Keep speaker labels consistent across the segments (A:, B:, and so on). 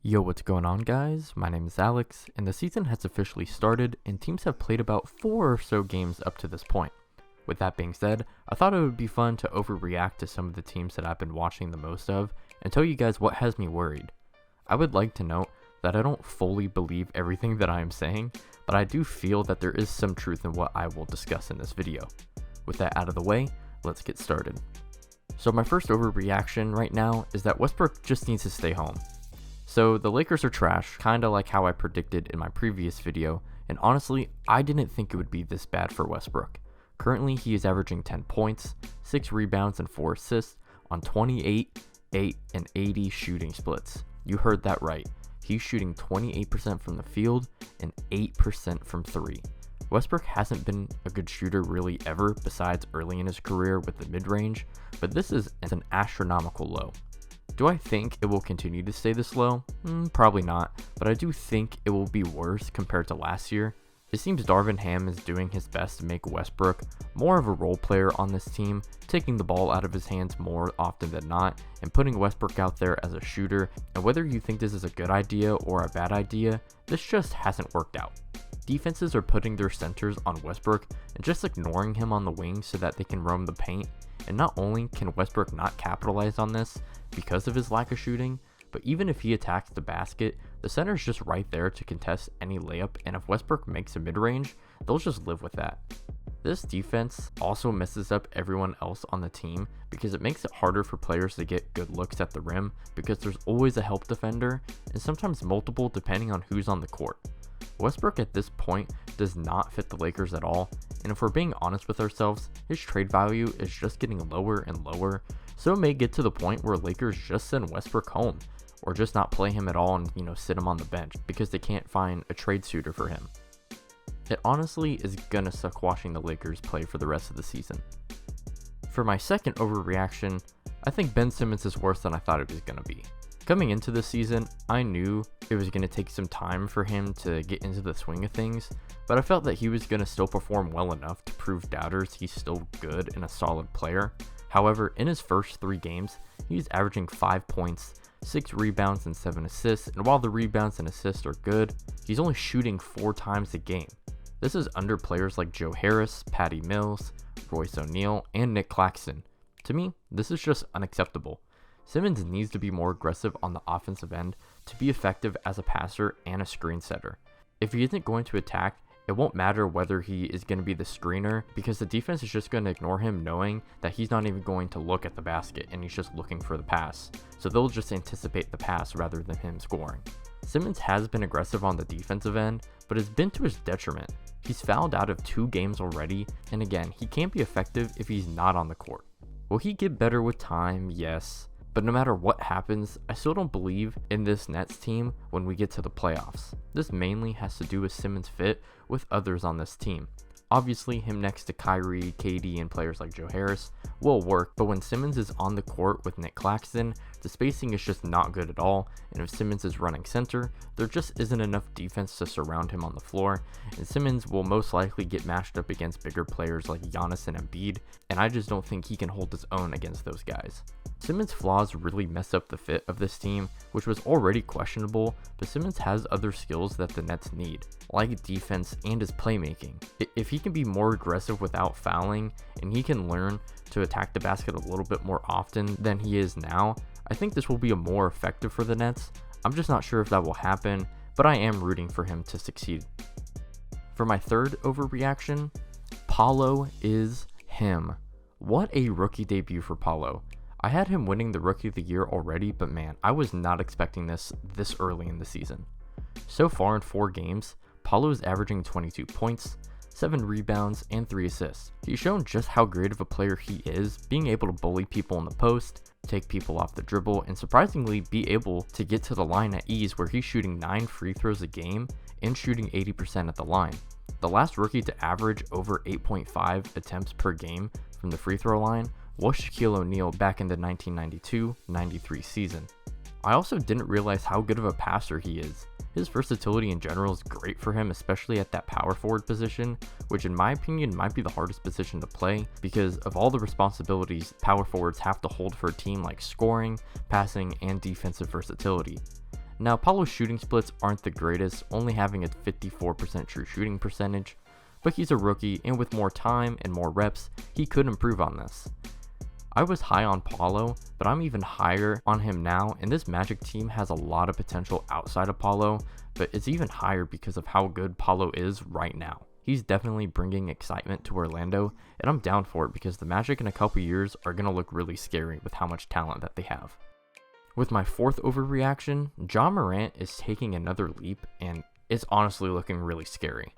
A: Yo, what's going on, guys? My name is Alex, and the season has officially started, and teams have played about 4 or so games up to this point. With that being said, I thought it would be fun to overreact to some of the teams that I've been watching the most of, and tell you guys what has me worried. I would like to note that I don't fully believe everything that I am saying, but I do feel that there is some truth in what I will discuss in this video. With that out of the way, let's get started. So my first overreaction right now is that Westbrook just needs to stay home. So the Lakers are trash, kinda like how I predicted in my previous video, and honestly, I didn't think it would be this bad for Westbrook. Currently, he is averaging 10 points, 6 rebounds, and 4 assists on 28, 8, and 80 shooting splits. You heard that right. He's shooting 28% from the field and 8% from 3. Westbrook hasn't been a good shooter really ever besides early in his career with the mid-range, but this is an astronomical low. Do I think it will continue to stay this low? Probably not, but I do think it will be worse compared to last year. It seems Darvin Ham is doing his best to make Westbrook more of a role player on this team, taking the ball out of his hands more often than not, and putting Westbrook out there as a shooter. And whether you think this is a good idea or a bad idea, this just hasn't worked out. Defenses are putting their centers on Westbrook and just ignoring him on the wing so that they can roam the paint. And not only can Westbrook not capitalize on this because of his lack of shooting, but even if he attacks the basket, the center is just right there to contest any layup, and if Westbrook makes a mid-range, they'll just live with that. This defense also messes up everyone else on the team because it makes it harder for players to get good looks at the rim because there's always a help defender and sometimes multiple depending on who's on the court. Westbrook at this point does not fit the Lakers at all, and if we're being honest with ourselves, his trade value is just getting lower and lower, so it may get to the point where Lakers just send Westbrook home, or just not play him at all and sit him on the bench because they can't find a trade suitor for him. It honestly is gonna suck watching the Lakers play for the rest of the season. For my second overreaction, I think Ben Simmons is worse than I thought it was gonna be. Coming into this season, I knew it was going to take some time for him to get into the swing of things, but I felt that he was going to still perform well enough to prove doubters he's still good and a solid player. However, in his first 3 games, he's averaging 5 points, 6 rebounds, and 7 assists, and while the rebounds and assists are good, he's only shooting 4 times a game. This is under players like Joe Harris, Patty Mills, Royce O'Neal, and Nick Claxton. To me, this is just unacceptable. Simmons needs to be more aggressive on the offensive end to be effective as a passer and a screen setter. If he isn't going to attack, it won't matter whether he is going to be the screener because the defense is just going to ignore him knowing that he's not even going to look at the basket and he's just looking for the pass. So they'll just anticipate the pass rather than him scoring. Simmons has been aggressive on the defensive end, but has been to his detriment. He's fouled out of 2 games already, and again, he can't be effective if he's not on the court. Will he get better with time? Yes. But no matter what happens, I still don't believe in this Nets team when we get to the playoffs. This mainly has to do with Simmons' fit with others on this team. Obviously, him next to Kyrie, KD, and players like Joe Harris will work, but when Simmons is on the court with Nick Claxton, the spacing is just not good at all, and if Simmons is running center, there just isn't enough defense to surround him on the floor, and Simmons will most likely get matched up against bigger players like Giannis and Embiid, and I just don't think he can hold his own against those guys. Simmons' flaws really mess up the fit of this team, which was already questionable, but Simmons has other skills that the Nets need, like defense and his playmaking. If he can be more aggressive without fouling, and he can learn to attack the basket a little bit more often than he is now, I think this will be more effective for the Nets. I'm just not sure if that will happen, but I am rooting for him to succeed. For my third overreaction, Paolo is him. What a rookie debut for Paolo. I had him winning the Rookie of the Year already, but man, I was not expecting this early in the season. So far in 4 games, Paolo is averaging 22 points, 7 rebounds, and 3 assists. He's shown just how great of a player he is, being able to bully people in the post, take people off the dribble, and surprisingly be able to get to the line at ease where he's shooting 9 free throws a game and shooting 80% at the line. The last rookie to average over 8.5 attempts per game from the free throw line was Shaquille O'Neal back in the 1992-93 season. I also didn't realize how good of a passer he is. His versatility in general is great for him, especially at that power forward position, which in my opinion might be the hardest position to play because of all the responsibilities power forwards have to hold for a team like scoring, passing, and defensive versatility. Now, Paolo's shooting splits aren't the greatest, only having a 54% true shooting percentage, but he's a rookie, and with more time and more reps, he could improve on this. I was high on Paolo, but I'm even higher on him now, and this Magic team has a lot of potential outside of Paolo, but it's even higher because of how good Paolo is right now. He's definitely bringing excitement to Orlando, and I'm down for it because the Magic in a couple years are going to look really scary with how much talent that they have. With my fourth overreaction, Ja Morant is taking another leap, and it's honestly looking really scary.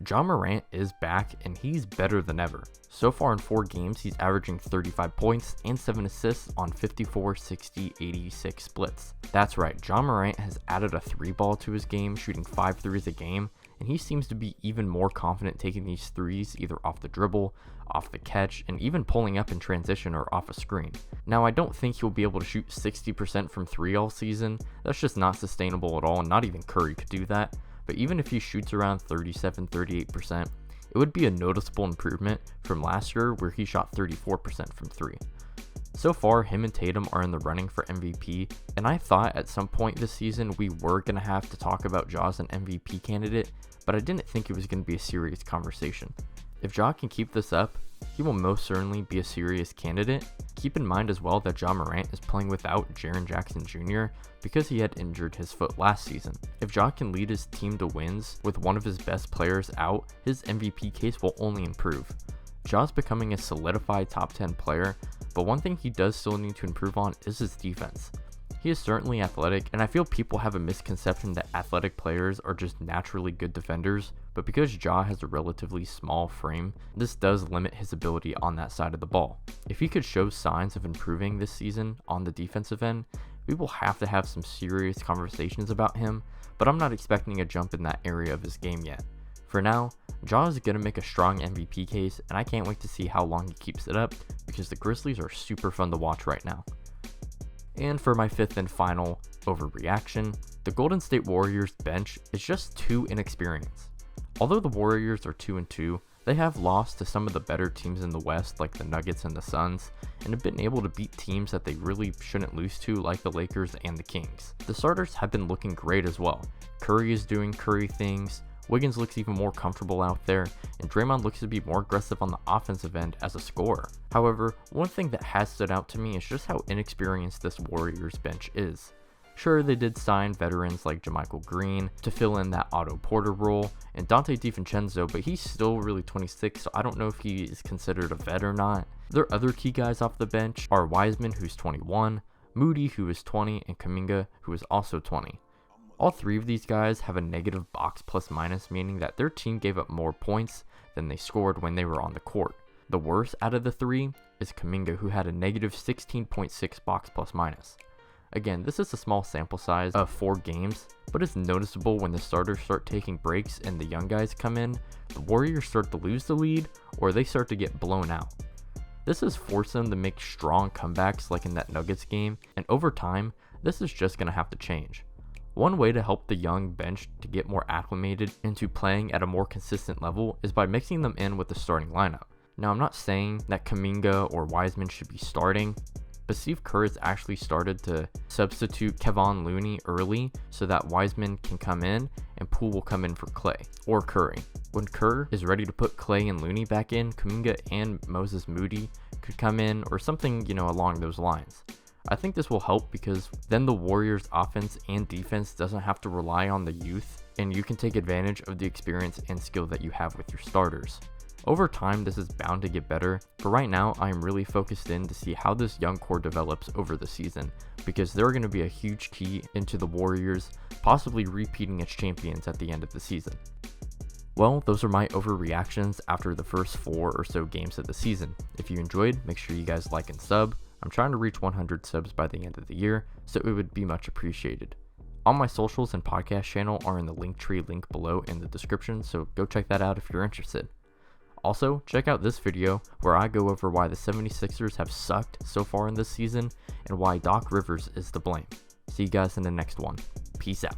A: Ja Morant is back, and he's better than ever. So far in 4 games, he's averaging 35 points and 7 assists on 54, 60, 86 splits. That's right, Ja Morant has added a 3-ball to his game, shooting 5 threes a game, and he seems to be even more confident taking these threes either off the dribble, off the catch, and even pulling up in transition or off a screen. Now, I don't think he'll be able to shoot 60% from 3 all season. That's just not sustainable at all, and not even Curry could do that. But even if he shoots around 37-38%, it would be a noticeable improvement from last year where he shot 34% from 3. So far, him and Tatum are in the running for MVP, and I thought at some point this season we were going to have to talk about Ja as an MVP candidate, but I didn't think it was going to be a serious conversation. If Ja can keep this up, he will most certainly be a serious candidate. Keep in mind as well that Ja Morant is playing without Jaren Jackson Jr. because he had injured his foot last season. If Ja can lead his team to wins with one of his best players out, his MVP case will only improve. Ja's becoming a solidified top 10 player, but one thing he does still need to improve on is his defense. He is certainly athletic, and I feel people have a misconception that athletic players are just naturally good defenders, but because Ja has a relatively small frame, this does limit his ability on that side of the ball. If he could show signs of improving this season on the defensive end, we will have to have some serious conversations about him, but I'm not expecting a jump in that area of his game yet. For now, Ja is going to make a strong MVP case, and I can't wait to see how long he keeps it up because the Grizzlies are super fun to watch right now. And for my fifth and final overreaction, the Golden State Warriors bench is just too inexperienced. Although the Warriors are 2-2, they have lost to some of the better teams in the West like the Nuggets and the Suns, and have been able to beat teams that they really shouldn't lose to like the Lakers and the Kings. The starters have been looking great as well. Curry is doing Curry things, Wiggins looks even more comfortable out there, and Draymond looks to be more aggressive on the offensive end as a scorer. However, one thing that has stood out to me is just how inexperienced this Warriors bench is. Sure, they did sign veterans like JaMychal Green to fill in that Otto Porter role, and Dante DiVincenzo, but he's still really 26, so I don't know if he is considered a vet or not. Their other key guys off the bench are Wiseman, who's 21, Moody, who is 20, and Kuminga, who is also 20. All 3 of these guys have a negative box plus minus, meaning that their team gave up more points than they scored when they were on the court. The worst out of the 3 is Kuminga, who had a negative 16.6 box plus minus. Again, this is a small sample size of 4 games, but it's noticeable when the starters start taking breaks and the young guys come in, the Warriors start to lose the lead, or they start to get blown out. This has forced them to make strong comebacks like in that Nuggets game, and over time, this is just going to have to change. One way to help the young bench to get more acclimated into playing at a more consistent level is by mixing them in with the starting lineup. Now, I'm not saying that Kuminga or Wiseman should be starting, but Steve Kerr has actually started to substitute Kevon Looney early so that Wiseman can come in and Poole will come in for Clay or Curry. When Kerr is ready to put Clay and Looney back in, Kuminga and Moses Moody could come in or something, along those lines. I think this will help because then the Warriors offense and defense doesn't have to rely on the youth, and you can take advantage of the experience and skill that you have with your starters. Over time, this is bound to get better, but right now I am really focused in to see how this young core develops over the season, because they're going to be a huge key into the Warriors possibly repeating as champions at the end of the season. Well, those are my overreactions after the first 4 or so games of the season. If you enjoyed, make sure you guys like and sub. I'm trying to reach 100 subs by the end of the year, so it would be much appreciated. All my socials and podcast channel are in the Linktree link below in the description, so go check that out if you're interested. Also, check out this video where I go over why the 76ers have sucked so far in this season and why Doc Rivers is to blame. See you guys in the next one. Peace out.